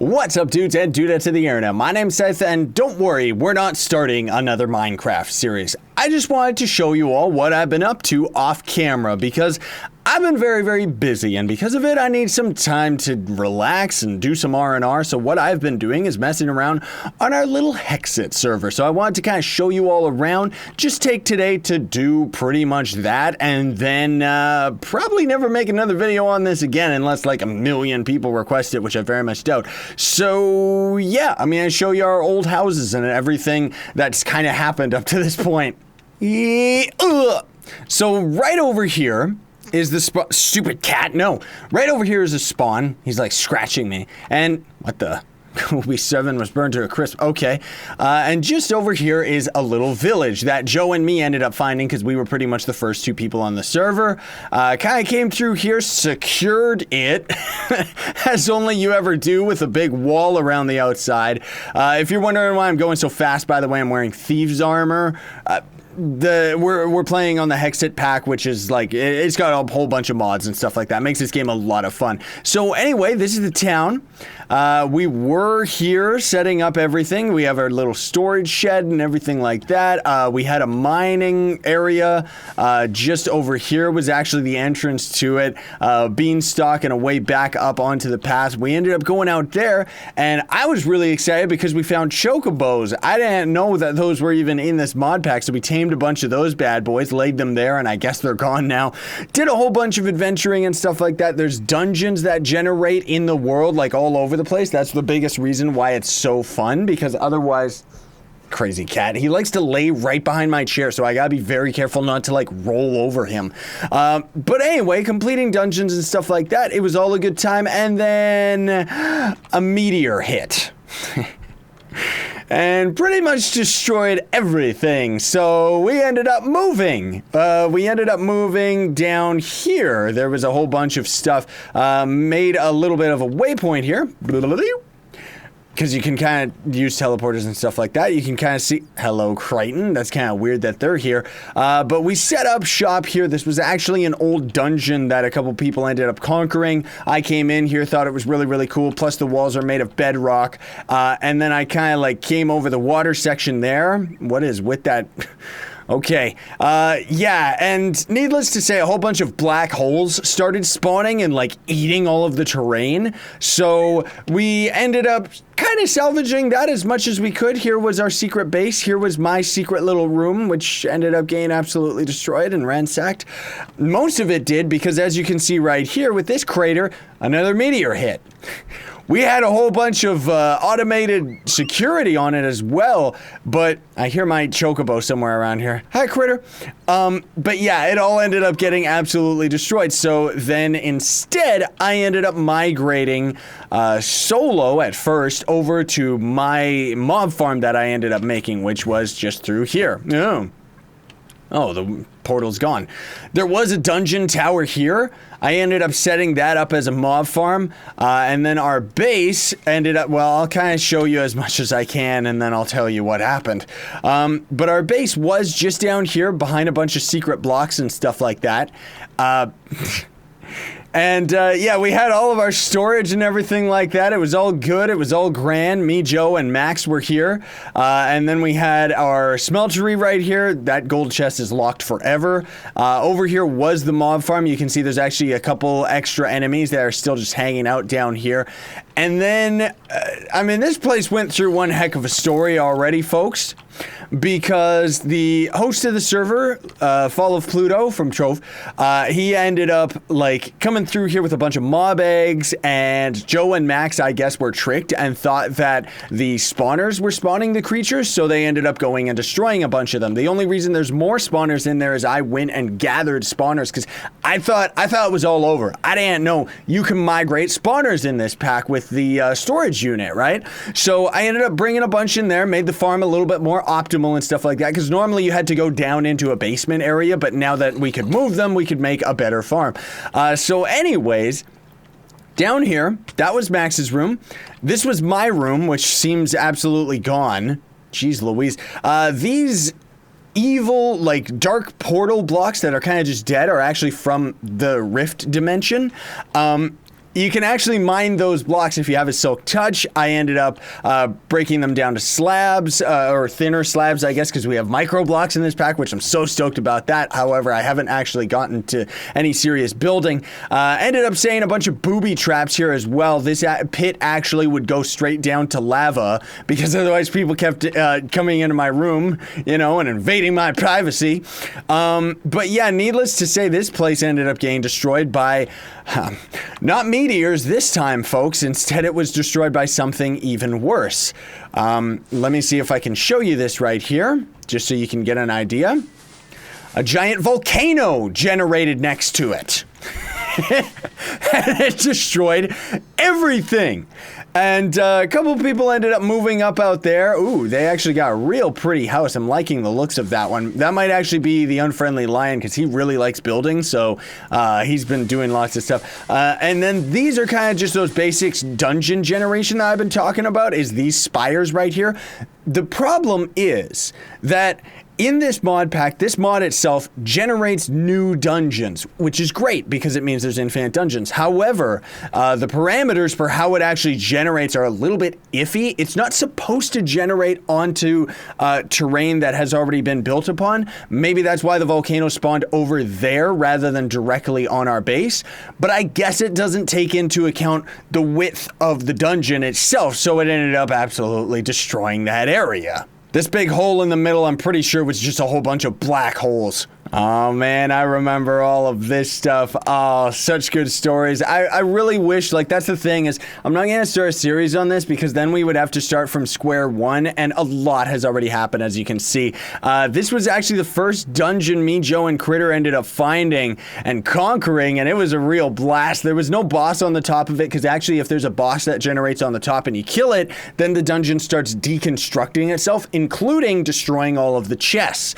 What's up, dudes and dudettes of the internet? My name's Scythe, and don't worry, we're not starting another Minecraft series. I just wanted to show you all what I've been up to off camera because I've been very busy, and because of it, I need some time to relax and do some R&R. So what I've been doing is messing around on our little Hexit server. So I wanted to kind of show you all around. Just take today to do pretty much that, and then probably never make another video on this again unless like a million people request it, which I very much doubt. So yeah, I'm gonna show you our old houses and everything that's kind of happened up to this point. So right over here is the stupid cat. No, right over here is a spawn. He's like scratching me. And what the? Kobe 7 was burned to a crisp. Okay. And just over here is a little village that Joe and me ended up finding because we were pretty much the first two people on the server. Kind of came through here, secured it, as only you ever do, with a big wall around the outside. If you're wondering why I'm going so fast, by the way, I'm wearing thieves armor. We're playing on the Hexit pack, which is like, it's got a whole bunch of mods and stuff like that. It makes this game a lot of fun. So anyway, this is the town. We were here setting up everything. We have our little storage shed and everything like that. We had a mining area. Just over here was actually the entrance to it. Beanstalk and a way back up onto the path. We ended up going out there, and I was really excited because we found chocobos. I didn't know that those were even in this mod pack, so we tamed a bunch of those bad boys, laid them there, and I guess they're gone now. Did a whole bunch of adventuring and stuff like that. There's dungeons that generate in the world, like all over the place. That's the biggest reason why it's so fun, because otherwise, crazy cat, he likes to lay right behind my chair, so I gotta be very careful not to like roll over him. But anyway, completing dungeons and stuff like that, it was all a good time, and then a meteor hit. And pretty much destroyed everything. So we ended up moving. Down here. There was a whole bunch of stuff. Made a little bit of a waypoint here. Because you can kind of use teleporters and stuff like that. You can kind of see, hello Crichton. That's kind of weird that they're here. But we set up shop here. This was actually an old dungeon that a couple people ended up conquering. I came in here, thought it was really cool. Plus the walls are made of bedrock. And then I kind of like came over the water section there. What is with that? Okay, yeah, and needless to say, a whole bunch of black holes started spawning and, like, eating all of the terrain, so we ended up kind of salvaging that as much as we could. Here was our secret base. Here was my secret little room, which ended up getting absolutely destroyed and ransacked. Most of it did, because as you can see right here with this crater, another meteor hit. We had a whole bunch of automated security on it as well, but I hear my chocobo somewhere around here. Hi, critter. But yeah, it all ended up getting absolutely destroyed. So then instead, I ended up migrating solo at first over to my mob farm that I ended up making, which was just through here. Oh, the portal's gone. There was a dungeon tower here. I ended up setting that up as a mob farm, and then our base ended up, well, I'll kind of show you as much as I can, and then I'll tell you what happened. But our base was just down here behind a bunch of secret blocks and stuff like that. And yeah, we had all of our storage and everything like that. It was all good. It was all grand. Me, Joe, and Max were here. And then we had our smeltery right here. That gold chest is locked forever. Over here was the mob farm. You can see there's actually a couple extra enemies that are still just hanging out down here. And then, I mean, this place went through one heck of a story already, folks. Because the host of the server, Fall of Pluto from Trove, he ended up like coming through here with a bunch of mob eggs, and Joe and Max, I guess, were tricked and thought that the spawners were spawning the creatures, so they ended up going and destroying a bunch of them. The only reason there's more spawners in there is I went and gathered spawners because I thought it was all over. I didn't know you can migrate spawners in this pack with the storage unit, right? So I ended up bringing a bunch in there, made the farm a little bit more optimal and stuff like that, because normally you had to go down into a basement area, but now that we could move them, we could make a better farm. So anyways, down here, that was Max's room. This was my room, which seems absolutely gone. Jeez Louise. These evil, like, dark portal blocks that are kind of just dead are actually from the Rift dimension. you can actually mine those blocks if you have a Silk Touch. I ended up breaking them down to slabs, or thinner slabs, I guess, because we have micro blocks in this pack, which I'm so stoked about that. However, I haven't actually gotten to any serious building. Ended up saying a bunch of booby traps here as well. This pit actually would go straight down to lava, because otherwise people kept coming into my room, you know, and invading my privacy. But yeah, needless to say, this place ended up getting destroyed by not meteors this time, folks. Instead, it was destroyed by something even worse. Let me see if I can show you this right here, just so you can get an idea. A giant volcano generated next to it. And it destroyed everything. And a couple people ended up moving up out there. Ooh, they actually got a real pretty house. I'm liking the looks of that one. That might actually be the Unfriendly Lion, because he really likes building, so he's been doing lots of stuff. And then these are kind of just those basics dungeon generation that I've been talking about, is these spires right here. The problem is that in this mod pack, this mod itself generates new dungeons, which is great because it means there's infinite dungeons. However, the parameters for how it actually generates are a little bit iffy. It's not supposed to generate onto terrain that has already been built upon. Maybe that's why the volcano spawned over there rather than directly on our base. But I guess it doesn't take into account the width of the dungeon itself, so it ended up absolutely destroying that area. This big hole in the middle, I'm pretty sure, was just a whole bunch of black holes. Oh man, I remember all of this stuff. Oh, such good stories. I really wish, like, that's the thing, is I'm not going to start a series on this, because then we would have to start from square one, and a lot has already happened, as you can see. This was actually the first dungeon me, Joe, and Critter ended up finding and conquering, and it was a real blast. There was no boss on the top of it, because actually if there's a boss that generates on the top and you kill it, then the dungeon starts deconstructing itself, including destroying all of the chests.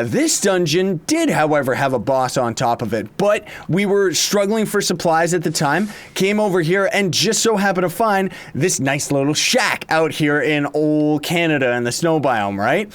This dungeon did, however, have a boss on top of it, but we were struggling for supplies at the time, came over here, and just so happened to find this nice little shack out here in old Canada in the snow biome, right?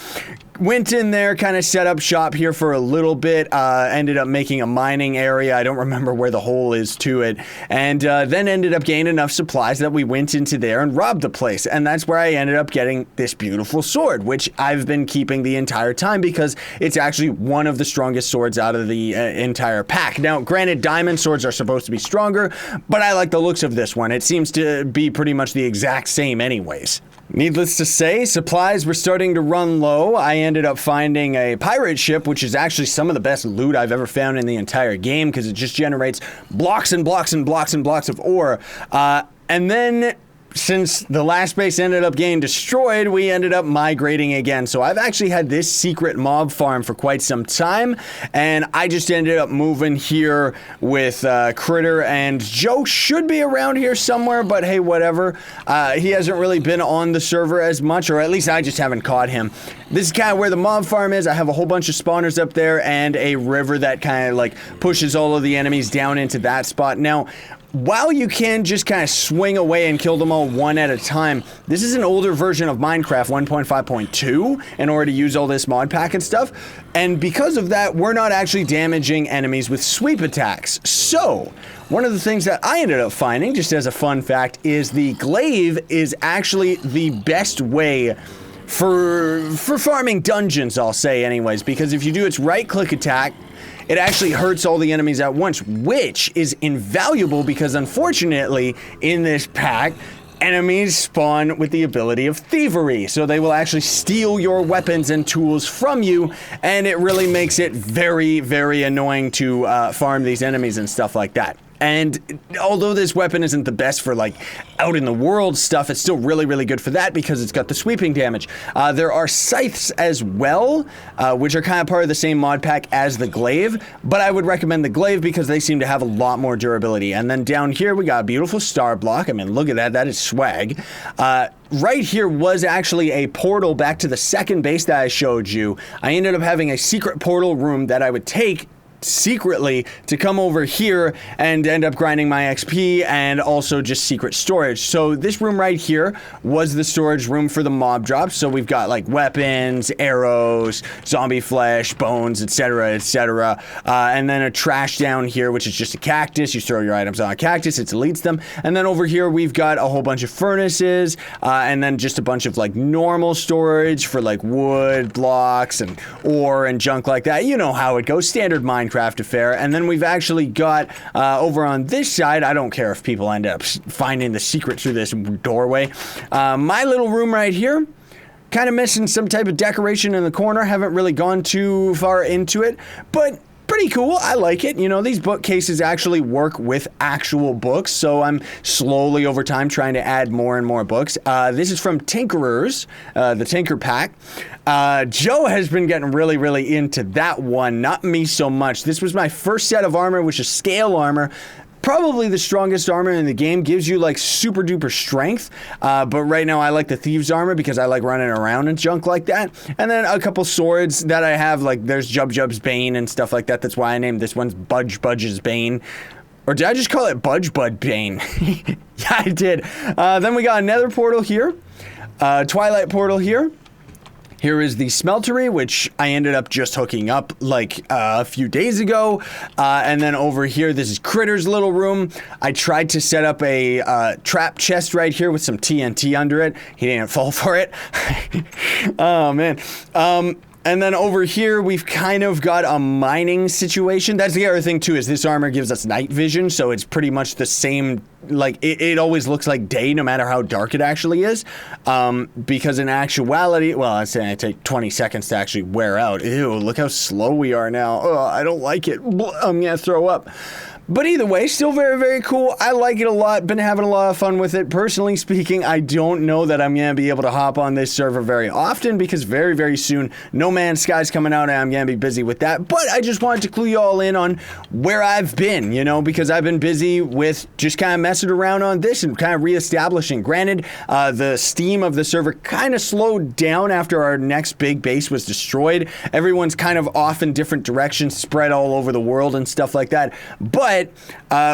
Went in there, kind of set up shop here for a little bit, ended up making a mining area. I don't remember where the hole is to it. And then ended up gaining enough supplies that we went into there and robbed the place. And that's where I ended up getting this beautiful sword, which I've been keeping the entire time because it's actually one of the strongest swords out of the entire pack. Now, granted, diamond swords are supposed to be stronger, but I like the looks of this one. It seems to be pretty much the exact same anyways. Needless to say, supplies were starting to run low. I ended up finding a pirate ship, which is actually some of the best loot I've ever found in the entire game, because it just generates blocks and blocks and blocks and blocks of ore. And then, since the last base ended up getting destroyed, we ended up migrating again. So I've actually had this secret mob farm for quite some time, and I just ended up moving here with Critter, and Joe should be around here somewhere, but hey, whatever. He hasn't really been on the server as much, or at least I just haven't caught him. This is kind of where the mob farm is. I have a whole bunch of spawners up there and a river that kind of like pushes all of the enemies down into that spot. Now, while you can just kind of swing away and kill them all one at a time, this is an older version of Minecraft 1.5.2 in order to use all this mod pack and stuff. And because of that, we're not actually damaging enemies with sweep attacks. So, one of the things that I ended up finding, just as a fun fact, is the glaive is actually the best way for farming dungeons, I'll say anyways, because if you do its right-click attack, it actually hurts all the enemies at once, which is invaluable because, unfortunately, in this pack, enemies spawn with the ability of thievery. So they will actually steal your weapons and tools from you, and it really makes it very, very annoying to farm these enemies and stuff like that. And although this weapon isn't the best for, like, out in the world stuff, it's still really, really good for that because it's got the sweeping damage. There are scythes as well, which are kind of part of the same mod pack as the glaive, but I would recommend the glaive because they seem to have a lot more durability. And then down here, we got a beautiful star block. I mean, look at that. That is swag. Right here was actually a portal back to the second base that I showed you. I ended up having a secret portal room that I would take secretly to come over here and end up grinding my XP and also just secret storage. So this room right here was the storage room for the mob drops. So we've got like weapons, arrows, zombie flesh, bones, etc., etc. And then a trash down here, which is just a cactus. You throw your items on a cactus, it deletes them. And then over here we've got a whole bunch of furnaces, and then just a bunch of like normal storage for like wood, blocks, and ore and junk like that. You know how it goes, standard Minecraft affair. And then we've actually got over on this side, I don't care if people end up finding the secret through this doorway, my little room right here, kind of missing some type of decoration in the corner. Haven't really gone too far into it, but pretty cool. I like it. You know, these bookcases actually work with actual books, so I'm slowly over time trying to add more and more books. This is from Tinkerers, the Tinker Pack. Joe has been getting really, really into that one. Not me so much. This was my first set of armor, which is scale armor. Probably the strongest armor in the game. Gives you like super duper strength, but right now I like the thieves armor because I like running around and junk like that. And then a couple swords that I have, like there's Jub's Bane and stuff like that. That's why I named this one's Budge's Bane. Or did I just call it Bud Bane? Yeah, I did. Then we got another portal here, Twilight portal here. Here is the smeltery, which I ended up just hooking up like a few days ago. And then over here, this is Critter's little room. I tried to set up a trap chest right here with some TNT under it. He didn't fall for it. Oh, man. And then over here, we've kind of got a mining situation. That's the other thing, too, is this armor gives us night vision, so it's pretty much the same. Like, it always looks like day, no matter how dark it actually is. Because in actuality, well, I'd say I take 20 seconds to actually wear out. Ew, look how slow we are now. Oh, I don't like it. I'm gonna throw up. But either way, still very, very cool. I like it a lot. Been having a lot of fun with it. Personally speaking, I don't know that I'm going to be able to hop on this server very often because very, very soon, No Man's Sky's coming out and I'm going to be busy with that. But I just wanted to clue you all in on where I've been, you know, because I've been busy with just kind of messing around on this and kind of reestablishing. Granted, the steam of the server kind of slowed down after our next big base was destroyed. Everyone's kind of off in different directions, spread all over the world and stuff like that. But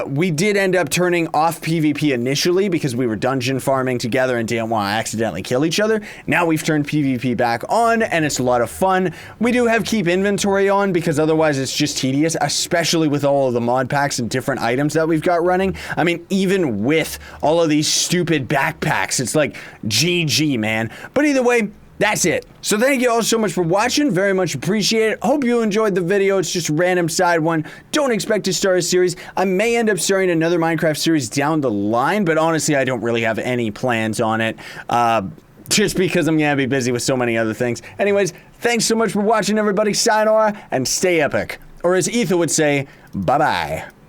we did end up turning off PvP initially because we were dungeon farming together and didn't want to accidentally kill each other. Now we've turned PvP back on and it's a lot of fun. We do have keep inventory on because otherwise it's just tedious, especially with all of the mod packs and different items that we've got running. I mean, even with all of these stupid backpacks, it's like GG, man. But either way, that's it. So thank you all so much for watching. Very much appreciate it. Hope you enjoyed the video. It's just a random side one. Don't expect to start a series. I may end up starting another Minecraft series down the line, but honestly, I don't really have any plans on it. Just because I'm going to be busy with so many other things. Anyways, thanks so much for watching, everybody. Sayonara, and stay epic. Or as Ethan would say, bye-bye.